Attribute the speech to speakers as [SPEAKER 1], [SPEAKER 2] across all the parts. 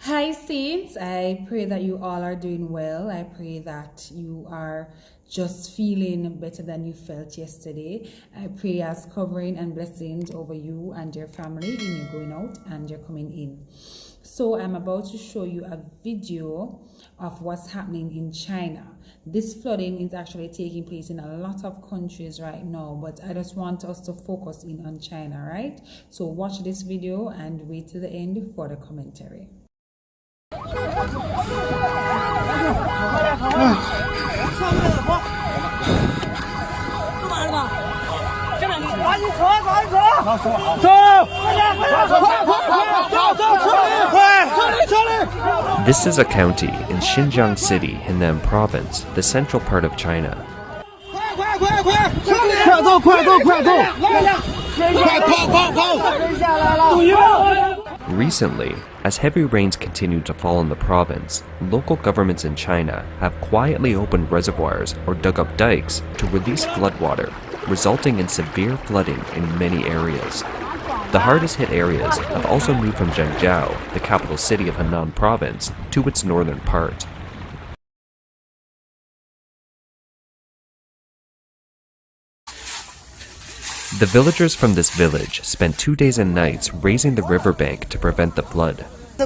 [SPEAKER 1] Hi Saints, I pray that you all are doing well. I pray that you are just feeling better than you felt yesterday. I pray as covering and blessings over you and your family in your going out and your coming in. So I'm about to show you a video of what's happening in China. This flooding is actually taking place in a lot of countries right now, but I just want us to focus in on China, right? So watch this video and wait till the end for the commentary.
[SPEAKER 2] This is a county in Xinjiang City, Henan Province, the central part of China. Recently, as heavy rains continue to fall in the province, local governments in China have quietly opened reservoirs or dug up dikes to release floodwater, resulting in severe flooding in many areas. The hardest hit areas have also moved from Zhengzhou, the capital city of Henan Province, to its northern part. The villagers from this village spent 2 days and nights raising the riverbank to prevent the flood. The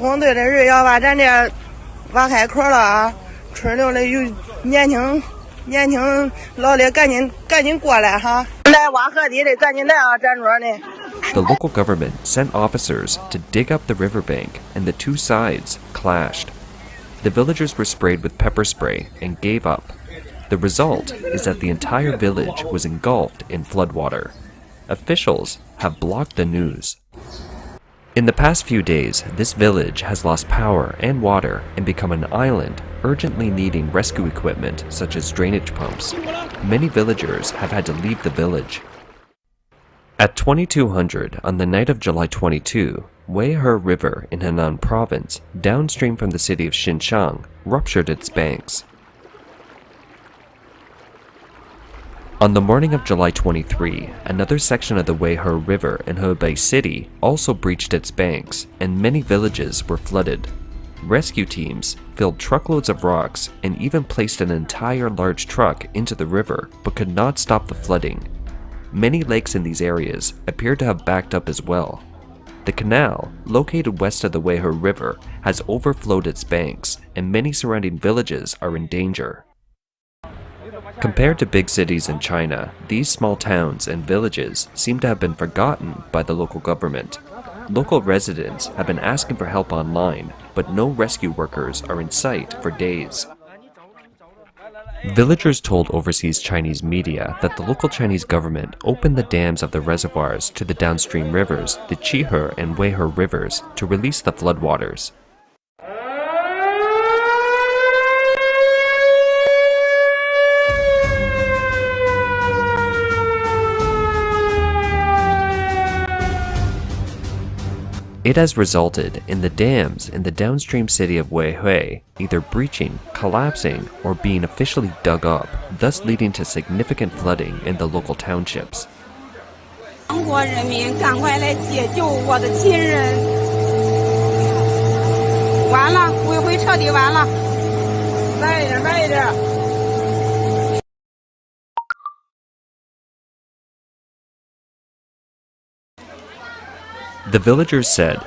[SPEAKER 2] local government sent officers to dig up the riverbank, and the two sides clashed. The villagers were sprayed with pepper spray and gave up. The result is that the entire village was engulfed in floodwater. Officials have blocked the news. In the past few days, this village has lost power and water and become an island, urgently needing rescue equipment such as drainage pumps. Many villagers have had to leave the village. At 2200 on the night of July 22, Weihe River in Henan Province, downstream from the city of Xinjiang, ruptured its banks. On the morning of July 23, another section of the Weihe River in Hebei City also breached its banks, and many villages were flooded. Rescue teams filled truckloads of rocks and even placed an entire large truck into the river, but could not stop the flooding. Many lakes in these areas appear to have backed up as well. The canal, located west of the Weihe River, has overflowed its banks, and many surrounding villages are in danger. Compared to big cities in China, these small towns and villages seem to have been forgotten by the local government. Local residents have been asking for help online, but no rescue workers are in sight for days. Villagers told overseas Chinese media that the local Chinese government opened the dams of the reservoirs to the downstream rivers, the Qihe and Weihe rivers, to release the floodwaters. It has resulted in the dams in the downstream city of Weihe either breaching, collapsing, or being officially dug up, thus leading to significant flooding in the local townships. The villagers said,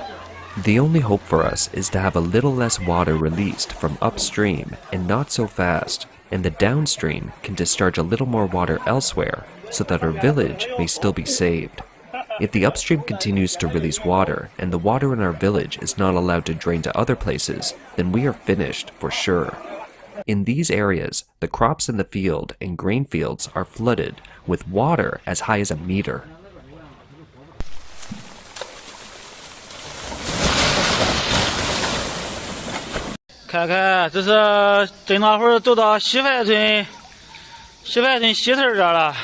[SPEAKER 2] "The only hope for us is to have a little less water released from upstream and not so fast, and the downstream can discharge a little more water elsewhere so that our village may still be saved. If the upstream continues to release water and the water in our village is not allowed to drain to other places, then we are finished for sure." In these areas, the crops in the field and grain fields are flooded with water as high as a meter.
[SPEAKER 3] 看看，这是这那会儿走到西范村西头这了，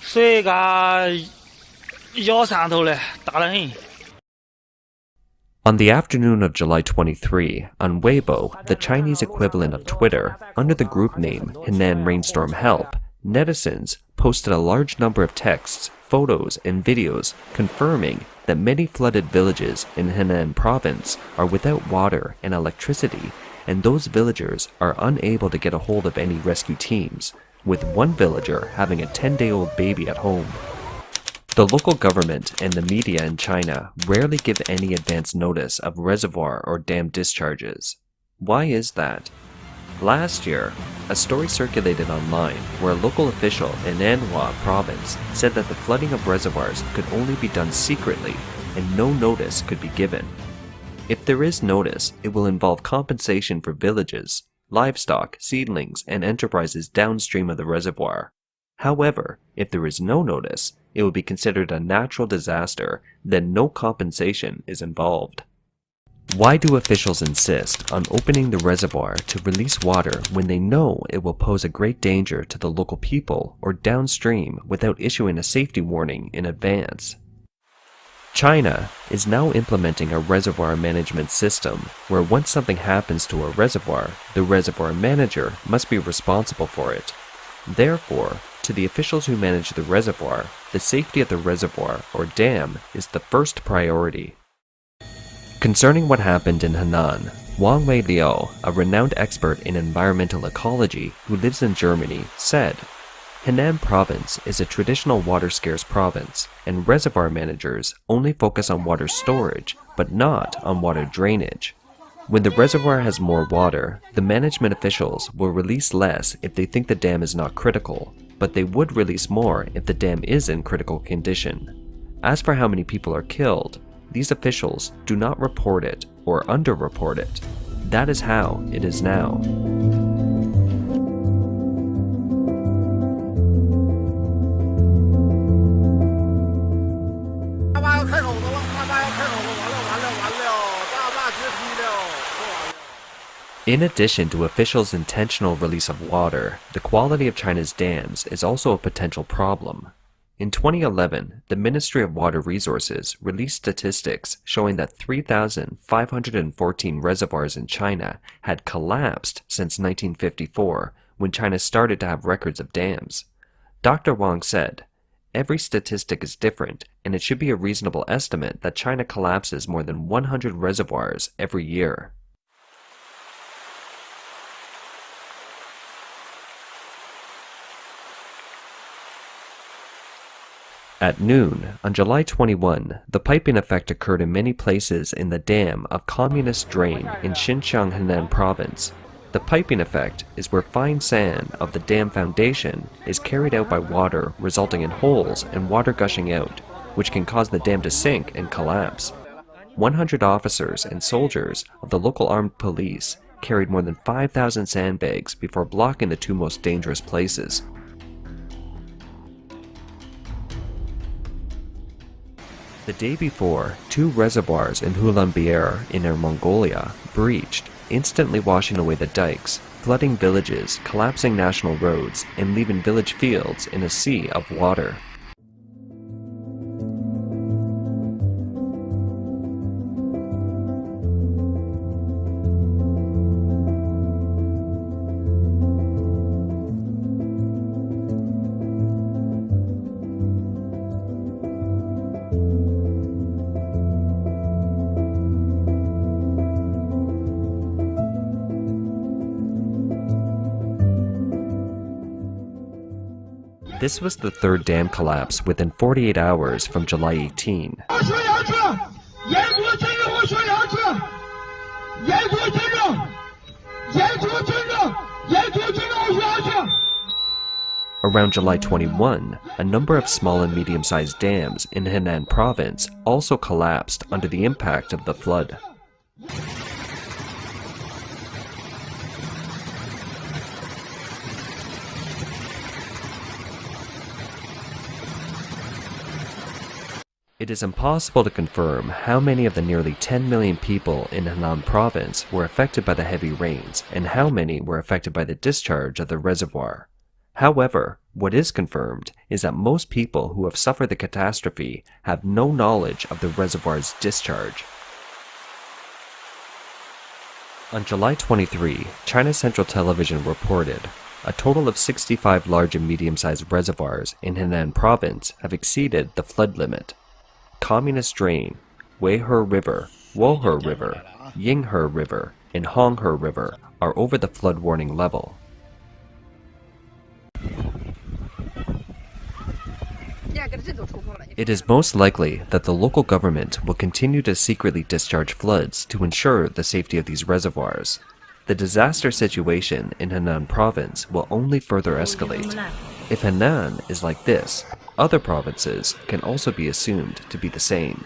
[SPEAKER 3] 水嘎腰山头了，大得很。
[SPEAKER 2] On the afternoon of July 23, on Weibo, the Chinese equivalent of Twitter, under the group name Henan Rainstorm Help, netizens posted a large number of texts, photos, and videos confirming that many flooded villages in Henan province are without water and electricity, and those villagers are unable to get a hold of any rescue teams, with one villager having a 10-day-old baby at home. The local government and the media in China rarely give any advance notice of reservoir or dam discharges. Why is that? Last year, a story circulated online where a local official in Anhui province said that the flooding of reservoirs could only be done secretly and no notice could be given. If there is notice, it will involve compensation for villages, livestock, seedlings, and enterprises downstream of the reservoir. However, if there is no notice, it will be considered a natural disaster, then no compensation is involved. Why do officials insist on opening the reservoir to release water when they know it will pose a great danger to the local people or downstream without issuing a safety warning in advance? China is now implementing a reservoir management system where once something happens to a reservoir, the reservoir manager must be responsible for it. Therefore, to the officials who manage the reservoir, the safety of the reservoir or dam is the first priority. Concerning what happened in Henan, Wang Weiliu, a renowned expert in environmental ecology who lives in Germany, said, Henan province is a traditional water-scarce province, and reservoir managers only focus on water storage, but not on water drainage. When the reservoir has more water, the management officials will release less if they think the dam is not critical, but they would release more if the dam is in critical condition. As for how many people are killed, these officials do not report it or underreport it. That is how it is now. In addition to officials' intentional release of water, the quality of China's dams is also a potential problem. In 2011, the Ministry of Water Resources released statistics showing that 3,514 reservoirs in China had collapsed since 1954, when China started to have records of dams. Dr. Wang said, "Every statistic is different, and it should be a reasonable estimate that China collapses more than 100 reservoirs every year." At noon, on July 21, the piping effect occurred in many places in the dam of Communist Drain in Xinjiang Henan province. The piping effect is where fine sand of the dam foundation is carried out by water, resulting in holes and water gushing out, which can cause the dam to sink and collapse. 100 officers and soldiers of the local armed police carried more than 5,000 sandbags before blocking the two most dangerous places. The day before, two reservoirs in Ulaanbaatar in Inner Mongolia breached, instantly washing away the dikes, flooding villages, collapsing national roads, and leaving village fields in a sea of water. This was the third dam collapse within 48 hours from July 18. Around July 21, a number of small and medium-sized dams in Henan province also collapsed under the impact of the flood. It is impossible to confirm how many of the nearly 10 million people in Henan province were affected by the heavy rains and how many were affected by the discharge of the reservoir. However, what is confirmed is that most people who have suffered the catastrophe have no knowledge of the reservoir's discharge. On July 23, China Central Television reported, a total of 65 large and medium-sized reservoirs in Henan province have exceeded the flood limit. Communist Drain, Weihe River, Wohe River, Yinghe River, and Honghe River are over the flood warning level. It is most likely that the local government will continue to secretly discharge floods to ensure the safety of these reservoirs. The disaster situation in Henan province will only further escalate. If Henan is like this, other provinces can also be assumed to be the same.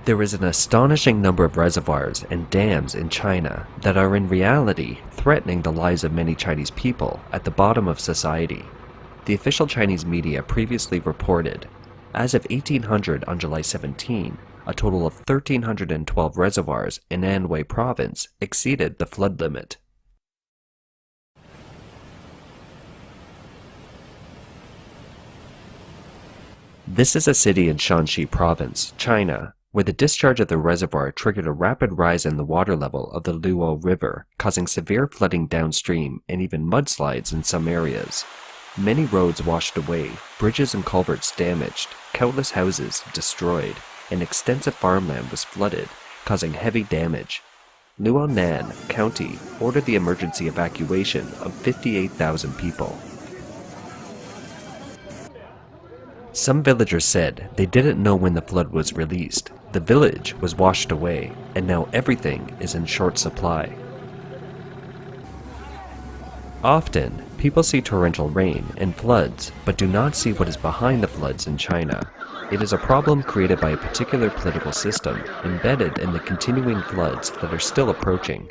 [SPEAKER 2] There is an astonishing number of reservoirs and dams in China that are in reality threatening the lives of many Chinese people at the bottom of society. The official Chinese media previously reported, as of 1800 on July 17, a total of 1,312 reservoirs in Anhui province exceeded the flood limit. This is a city in Shanxi province, China, where the discharge of the reservoir triggered a rapid rise in the water level of the Luo River, causing severe flooding downstream and even mudslides in some areas. Many roads washed away, bridges and culverts damaged, countless houses destroyed, and extensive farmland was flooded, causing heavy damage. Luonan County ordered the emergency evacuation of 58,000 people. Some villagers said they didn't know when the flood was released. The village was washed away, and now everything is in short supply. Often, people see torrential rain and floods, but do not see what is behind the floods in China. It is a problem created by a particular political system, embedded in the continuing floods that are still approaching.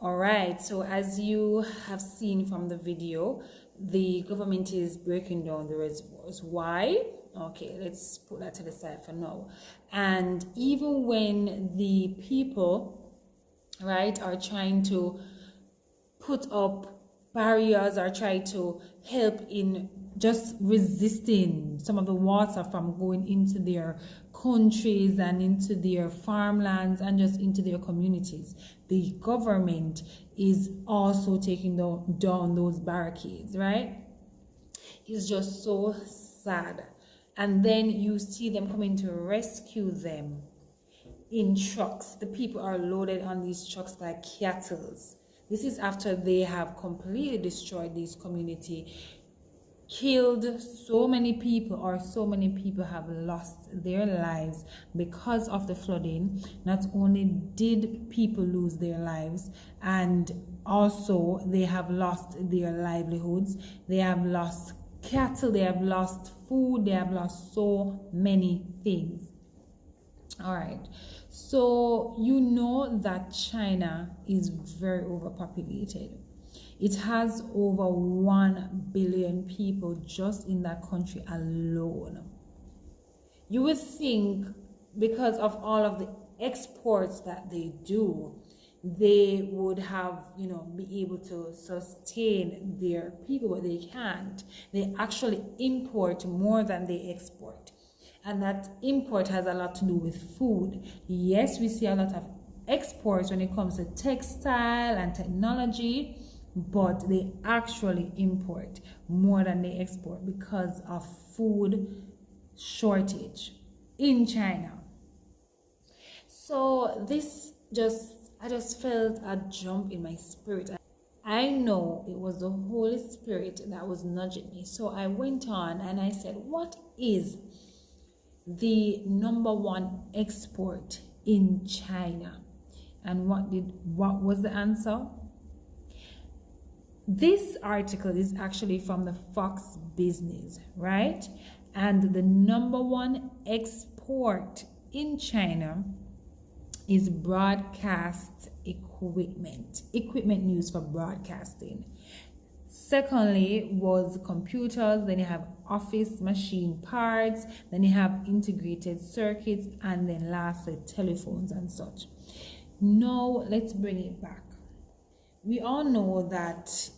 [SPEAKER 1] All right, so as you have seen from the video, the government is breaking down the reservoirs. Why? Okay, let's put that to the side for now. And even when the people, right, are trying to put up barriers or try to help in just resisting some of the water from going into their countries and into their farmlands and just into their communities, the government is also taking down those barricades, right? It's just so sad. And then you see them coming to rescue them in trucks. The people are loaded on these trucks like cattle. This is after they have completely destroyed this community, killed so many people, or so many people have lost their lives because of the flooding. Not only did people lose their lives, and also they have lost their livelihoods, they have lost cattle, they have lost food, they have lost so many things. All right, so you know that China is very overpopulated. It has over 1 billion people just in that country alone. You would think because of all of the exports that they do, they would have, be able to sustain their people, but they can't. They actually import more than they export. And that import has a lot to do with food. Yes, we see a lot of exports when it comes to textile and technology, but they actually import more than they export because of food shortage in China. So I just felt a jump in my spirit. I know it was the Holy Spirit that was nudging me. So I went on and I said, what is the #1 export in China? And what was the answer? This article is actually from the Fox Business, right? And the #1 export in China is broadcast equipment used for broadcasting. Secondly was computers, then you have office machine parts, then you have integrated circuits, and then lastly telephones and such. Now let's bring it back. We all know that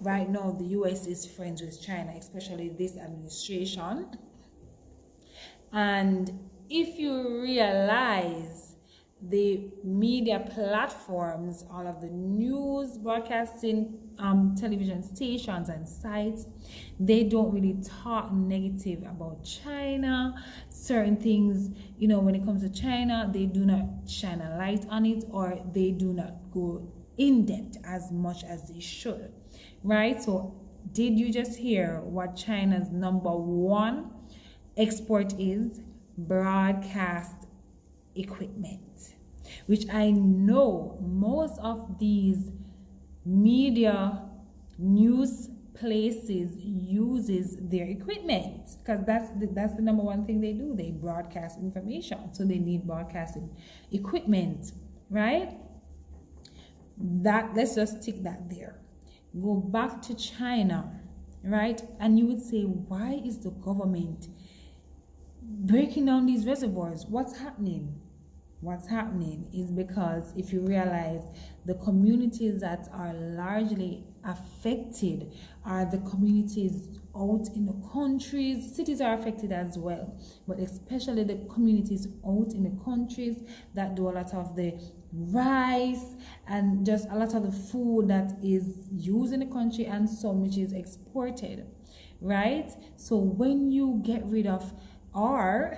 [SPEAKER 1] right now the US is friends with China, especially this administration. And if you realize the media platforms, all of the news broadcasting television stations and sites, they don't really talk negative about China. Certain things, when it comes to China, they do not shine a light on it, or they do not go in depth as much as they should, right? So did you just hear what China's #1 export is? Broadcast equipment, which I know most of these media news places uses their equipment, because that's the #1 thing they do. They broadcast information, so they need broadcasting equipment, right? Let's just stick that there. Go back to China, right? And you would say, why is the government breaking down these reservoirs? What's happening? What's happening is because if you realize the communities that are largely affected are the communities out in the countries. Cities are affected as well, but especially the communities out in the countries that do a lot of the rice and just a lot of the food that is used in the country, and some which is exported, right? So when you get rid of, or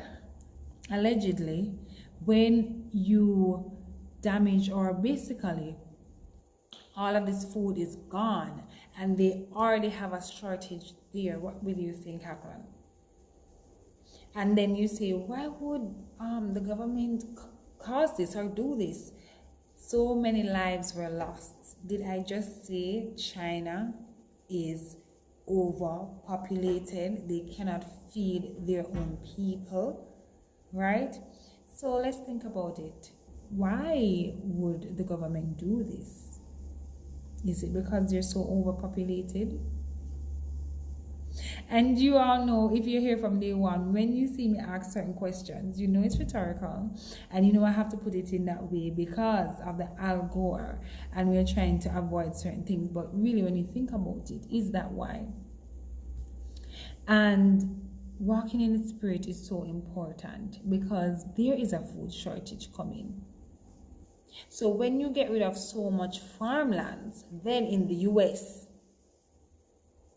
[SPEAKER 1] allegedly, when you damage, or basically all of this food is gone and they already have a shortage there, what will you think happened? And then you say, why would the government cause this or do this? So many lives were lost. Did I just say China is overpopulated? They cannot feed their own people, right? So let's think about it. Why would the government do this? Is it because they're so overpopulated? And you all know, if you're here from day one, when you see me ask certain questions, you know it's rhetorical. And you know I have to put it in that way because of the Al Gore. And we're trying to avoid certain things. But really, when you think about it, is that why? And walking in the spirit is so important because there is a food shortage coming. So when you get rid of so much farmlands, then in the US,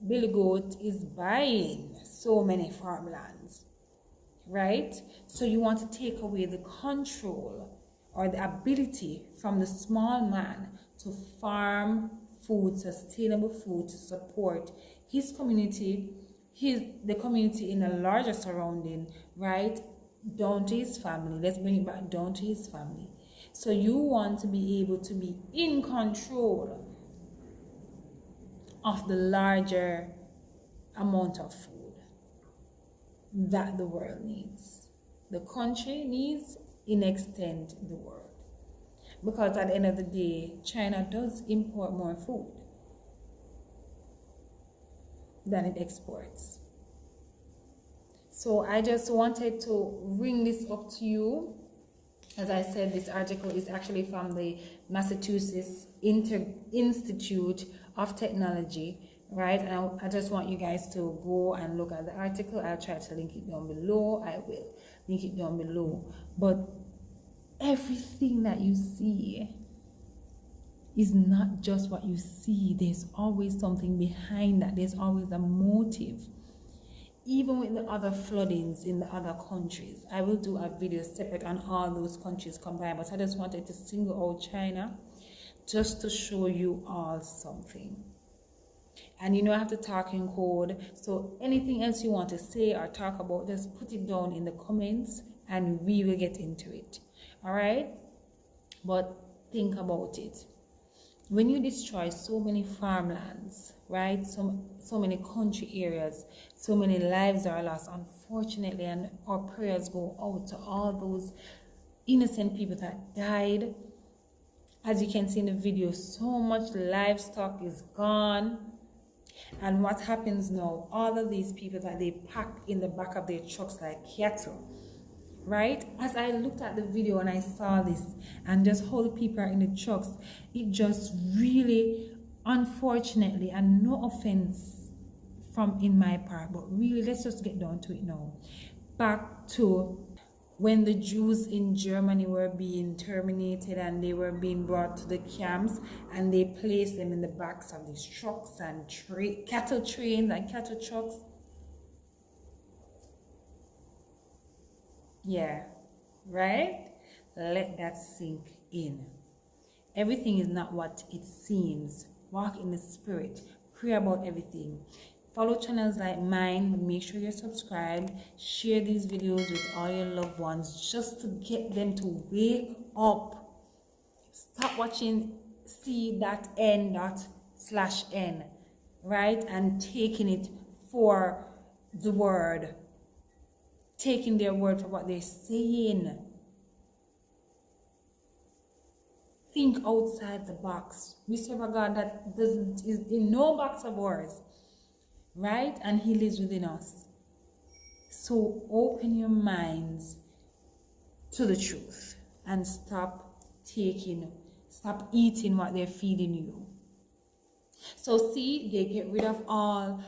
[SPEAKER 1] Billy Goat is buying so many farmlands, right? So you want to take away the control or the ability from the small man to farm food, sustainable food, to support his community, the community in a larger surrounding, right? Down to his family. Let's bring it back down to his family. So you want to be able to be in control of the larger amount of food that the world needs. The country needs in extent the world. Because at the end of the day, China does import more food than it exports. So I just wanted to bring this up to you. As I said, this article is actually from the Massachusetts Institute of Technology, right? And I just want you guys to go and look at the article. I'll try to link it down below. I will link it down below. But everything that you see is not just what you see. There's always something behind that. There's always a motive. Even with the other floodings in the other countries, I will do a video separate on all those countries combined, but I just wanted to single out China just to show you all something. And you know I have to talk in code, so anything else you want to say or talk about, just put it down in the comments and we will get into it. All right? But think about it. When you destroy so many farmlands, right, so many country areas, so many lives are lost, unfortunately, and our prayers go out to all those innocent people that died. As you can see in the video, so much livestock is gone. And what happens now, all of these people that they pack in the back of their trucks like cattle, right? As I looked at the video and I saw this and just how the people are in the trucks, it just really, unfortunately, and no offense from in my part, but really, let's just get down to it now. Back to when the Jews in Germany were being terminated and they were being brought to the camps, and they placed them in the backs of these trucks and cattle trains and cattle trucks. Yeah, right? Let that sink in. Everything is not what it seems. Walk in the spirit. Pray about everything. Follow channels like mine. Make sure you're subscribed. Share these videos with all your loved ones just to get them to wake up. Stop watching C.N./N, right? And taking it for the word. Taking their word for what they're saying. Think outside the box. We serve a God that is in no box of ours, right? And He lives within us. So open your minds to the truth and stop eating what they're feeding you. So see, they get rid of all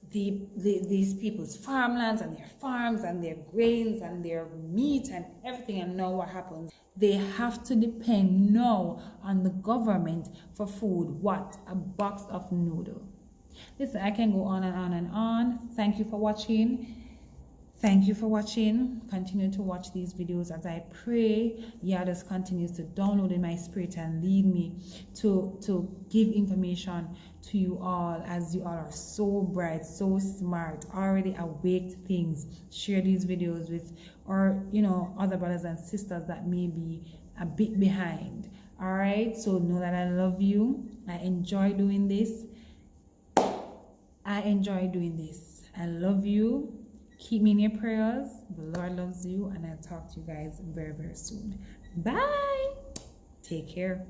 [SPEAKER 1] these people's farmlands and their farms and their grains and their meat and everything, and now what happens? They have to depend now on the government for food. What? A box of noodle. Listen, I can go on and on and on. Thank you for watching. Thank you for watching. Continue to watch these videos as I pray Yadis continues to download in my spirit and lead me to give information to you all, as you all are so bright, so smart, already awake to things. Share these videos with other brothers and sisters that may be a bit behind. All right, so know that I love you. I enjoy doing this. I love you. Keep me in your prayers. The Lord loves you, and I'll talk to you guys very, very soon. Bye. Take care.